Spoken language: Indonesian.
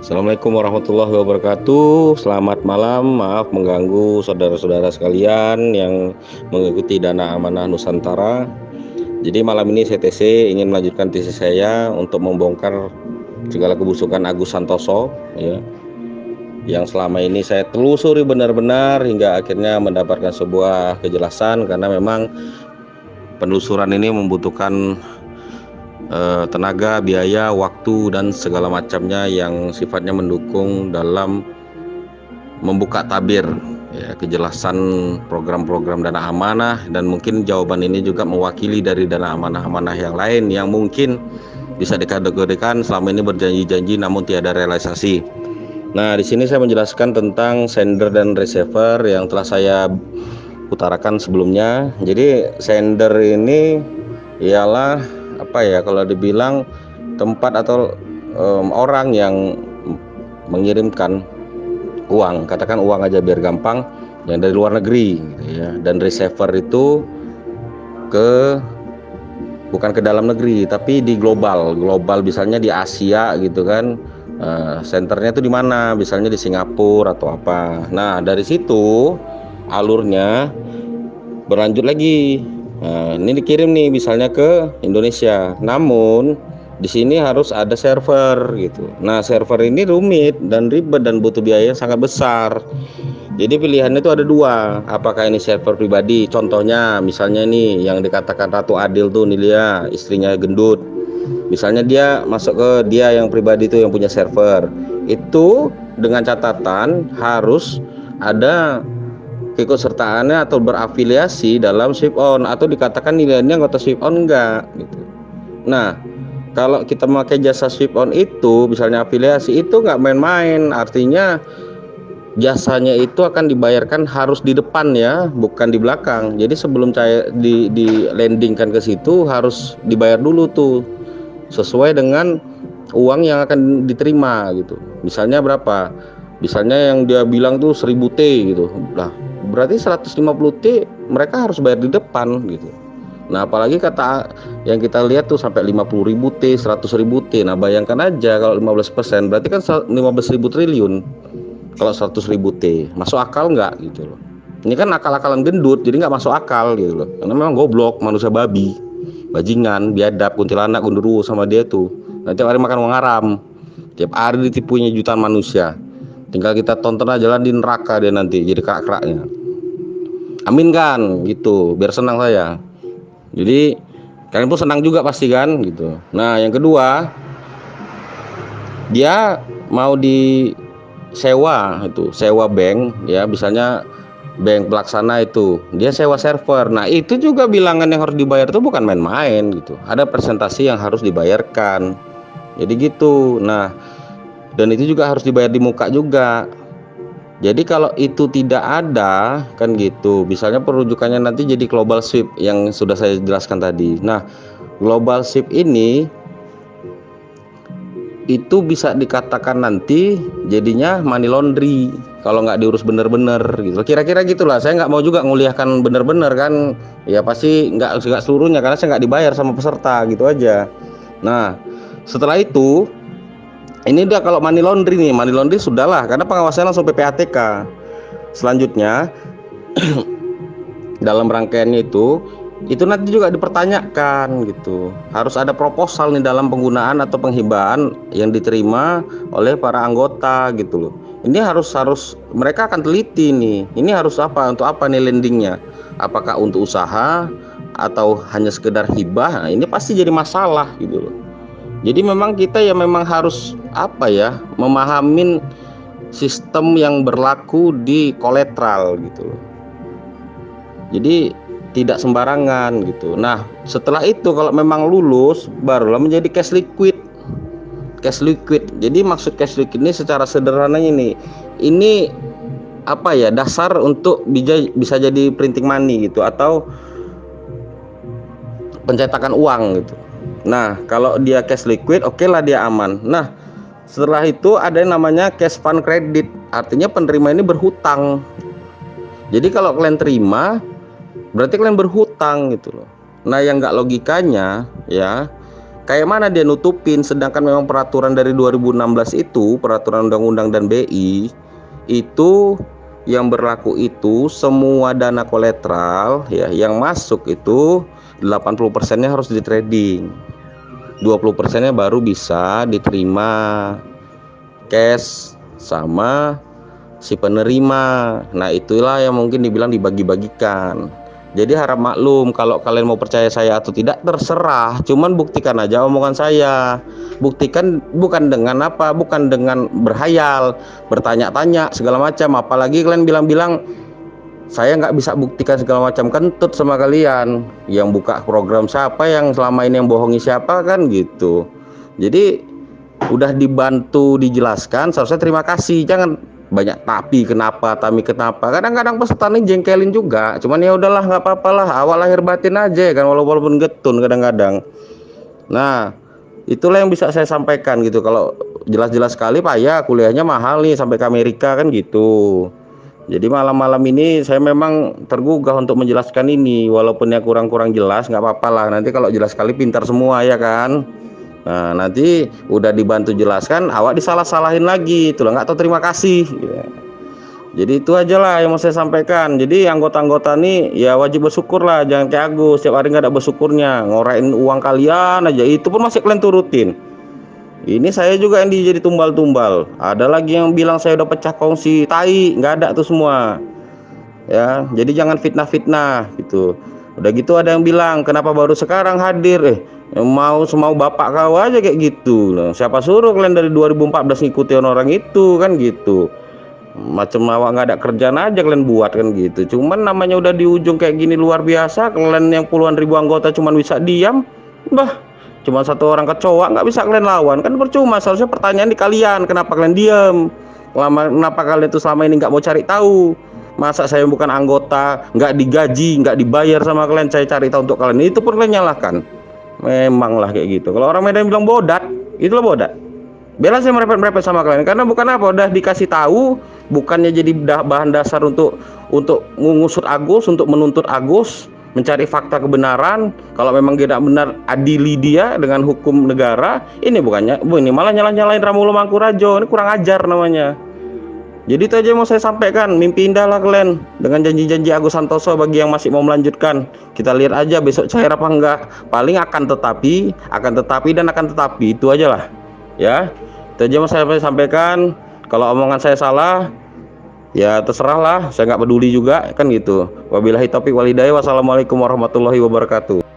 Assalamualaikum warahmatullahi wabarakatuh. Selamat malam. Maaf mengganggu saudara-saudara sekalian yang mengikuti Dana Amanah Nusantara. Jadi malam ini CTC ingin melanjutkan tesis saya untuk membongkar segala kebusukan Agus Santoso, ya, yang selama ini saya telusuri benar-benar hingga akhirnya mendapatkan sebuah kejelasan, karena memang penelusuran ini membutuhkan tenaga, biaya, waktu, dan segala macamnya yang sifatnya mendukung dalam membuka tabir, ya, kejelasan program-program dana amanah. Dan mungkin jawaban ini juga mewakili dari dana amanah-amanah yang lain yang mungkin bisa dikategorikan selama ini berjanji-janji namun tiada realisasi. Nah, di sini saya menjelaskan tentang sender dan receiver yang telah saya utarakan sebelumnya. Jadi sender ini ialah apa ya, kalau dibilang tempat atau orang yang mengirimkan uang, katakan uang aja biar gampang, yang dari luar negeri gitu ya. Dan receiver itu bukan ke dalam negeri tapi di global, misalnya di Asia gitu kan. Senternya itu di mana, misalnya di Singapura atau apa. Nah, dari situ alurnya berlanjut lagi. Nah, ini dikirim nih misalnya ke Indonesia, namun di sini harus ada server gitu. Nah, server ini rumit dan ribet dan butuh biaya yang sangat besar. Jadi pilihannya itu ada dua. Apakah ini server pribadi? Contohnya misalnya nih yang dikatakan Ratu Adil tuh, nih dia istrinya gendut. Misalnya dia masuk ke dia yang pribadi itu yang punya server. Itu dengan catatan harus ada keikutsertaannya atau berafiliasi dalam Swift On, atau dikatakan nilainya anggota Swift On enggak gitu. Nah, kalau kita memakai jasa Swift On itu misalnya afiliasi, itu nggak main-main. Artinya jasanya itu akan dibayarkan harus di depan ya, bukan di belakang. Jadi sebelum saya di landingkan ke situ harus dibayar dulu tuh sesuai dengan uang yang akan diterima gitu. Misalnya berapa? Misalnya yang dia bilang tuh 1000 T gitu. Lah, berarti 150 T mereka harus bayar di depan gitu. Nah, apalagi kata yang kita lihat tuh sampai 50.000 T, 100.000 T. Nah, bayangkan aja kalau 15%, berarti kan 15.000 triliun. Kalau 100.000 T, masuk akal nggak gitu loh. Ini kan akal-akalan gendut, jadi nggak masuk akal gitu loh. Karena memang goblok, manusia babi, bajingan, biadab, kuntilanak, gundurwo sama dia tuh. Nah, tiap hari makan uang haram, tiap hari ditipunya jutaan manusia. Tinggal kita tonton aja lah di neraka dia nanti jadi kerak-keraknya. Amin kan gitu, biar senang saya. Jadi kalian pun senang juga pasti kan gitu. Nah, yang kedua, dia mau disewa, itu sewa bank ya, misalnya bank pelaksana itu dia sewa server. Nah, itu juga bilangan yang harus dibayar itu bukan main-main gitu, ada presentasi yang harus dibayarkan. Jadi gitu. Nah, dan itu juga harus dibayar di muka juga. Jadi kalau itu tidak ada kan gitu, misalnya perujukannya nanti jadi global sweep yang sudah saya jelaskan tadi. Nah, global sweep ini itu bisa dikatakan nanti jadinya money laundry kalau nggak diurus bener-bener gitu. Kira-kira gitulah. Saya nggak mau juga nguliahkan bener-bener kan, ya pasti nggak seluruhnya karena saya nggak dibayar sama peserta gitu aja. Nah, setelah itu ini dia kalau money laundry nih, money laundry sudahlah karena pengawasannya langsung PPATK. Selanjutnya dalam rangkaiannya itu nanti juga dipertanyakan gitu. Harus ada proposal nih dalam penggunaan atau penghibaan yang diterima oleh para anggota gitu loh. Ini harus mereka akan teliti nih. Ini harus apa, untuk apa nih landingnya? Apakah untuk usaha atau hanya sekedar hibah? Nah, ini pasti jadi masalah gitu loh. Jadi memang kita ya memang harus apa ya, memahamin sistem yang berlaku di kolateral gitu loh. Jadi tidak sembarangan gitu. Nah, setelah itu kalau memang lulus barulah menjadi cash liquid. Cash liquid. Jadi maksud cash liquid ini secara sederhananya ini apa ya, dasar untuk bisa jadi printing money gitu atau pencetakan uang gitu. Nah, kalau dia cash liquid, oke lah dia aman. Nah, setelah itu ada yang namanya cash fund credit. Artinya penerima ini berhutang. Jadi kalau kalian terima berarti kalian berhutang gitu loh. Nah, yang nggak logikanya ya, Kayak mana dia nutupin, sedangkan memang peraturan dari 2016 itu, peraturan undang-undang dan BI itu yang berlaku itu semua dana kolateral ya yang masuk itu 80%-nya harus di trading. 20%-nya baru bisa diterima cash sama si penerima. Nah, itulah yang mungkin dibilang dibagi-bagikan. Jadi harap maklum, kalau kalian mau percaya saya atau tidak terserah, cuman buktikan aja omongan saya. Buktikan bukan dengan apa, bukan dengan berhayal, bertanya-tanya segala macam. Apalagi kalian bilang-bilang saya nggak bisa buktikan segala macam, kentut sama kalian. Yang buka program siapa, yang selama ini yang bohongi siapa, kan gitu. Jadi udah dibantu dijelaskan, seharusnya terima kasih, jangan banyak tapi kenapa, kadang-kadang peserta nih jengkelin juga, cuman ya udahlah, nggak apa-apa lah, awal lahir batin aja kan, walaupun getun kadang-kadang. Nah, itulah yang bisa saya sampaikan gitu. Kalau jelas-jelas sekali Pak ya, kuliahnya mahal nih sampai ke Amerika kan gitu. Jadi malam-malam ini saya memang tergugah untuk menjelaskan ini, walaupun ya kurang-kurang jelas, nggak apa-apa lah, nanti kalau jelas sekali pintar semua ya kan. Nah, nanti udah dibantu jelaskan, awak disalah-salahin lagi, itulah nggak tahu terima kasih. Jadi itu aja lah yang mau saya sampaikan. Jadi anggota-anggota nih ya wajib bersyukur lah, jangan kayak Agus setiap hari nggak ada bersyukurnya, ngorain uang kalian aja, itu pun masih kalian turutin. Ini saya juga yang jadi tumbal-tumbal. Ada lagi yang bilang saya udah pecah kongsi, tai, nggak ada tuh semua. Ya, jadi jangan fitnah-fitnah gitu. Udah gitu ada yang bilang kenapa baru sekarang hadir, mau semau bapak kau aja kayak gitu. Nah, siapa suruh kalian dari 2014 ngikutin orang itu kan gitu. Macam awak nggak ada kerjaan aja kalian buat kan gitu. Cuman namanya udah di ujung kayak gini luar biasa, kalian yang puluhan ribu anggota cuman bisa diam. Cuma satu orang kecoa nggak bisa kalian lawan, kan percuma. Seharusnya pertanyaan di kalian, kenapa kalian diam, kenapa kalian itu selama ini nggak mau cari tahu. Masa saya bukan anggota, nggak digaji, nggak dibayar sama kalian, saya cari tahu untuk kalian, itu pun kalian nyalahkan. Memang lah kayak gitu. Kalau orang Medan bilang bodat, itulah bodat. Bela saya merepet-merepet sama kalian, karena bukan apa, udah dikasih tahu, bukannya jadi bahan dasar untuk mengusut Agus, untuk menuntut Agus, mencari fakta kebenaran. Kalau memang tidak benar, adili dia dengan hukum negara. Ini bukannya, ini malah nyalahin Ramulo Mangkurajo. Ini kurang ajar namanya. Jadi itu aja yang mau saya sampaikan. Mimpi indah lah kalian dengan janji-janji Agus Santoso. Bagi yang masih mau melanjutkan, kita lihat aja besok cair apa enggak. Paling akan tetapi, dan akan tetapi. Itu aja lah ya. Itu aja mau saya sampaikan. Kalau omongan saya salah, ya terserahlah, saya nggak peduli juga kan gitu. Wabillahi taufiq wal hidayah. Wassalamualaikum warahmatullahi wabarakatuh.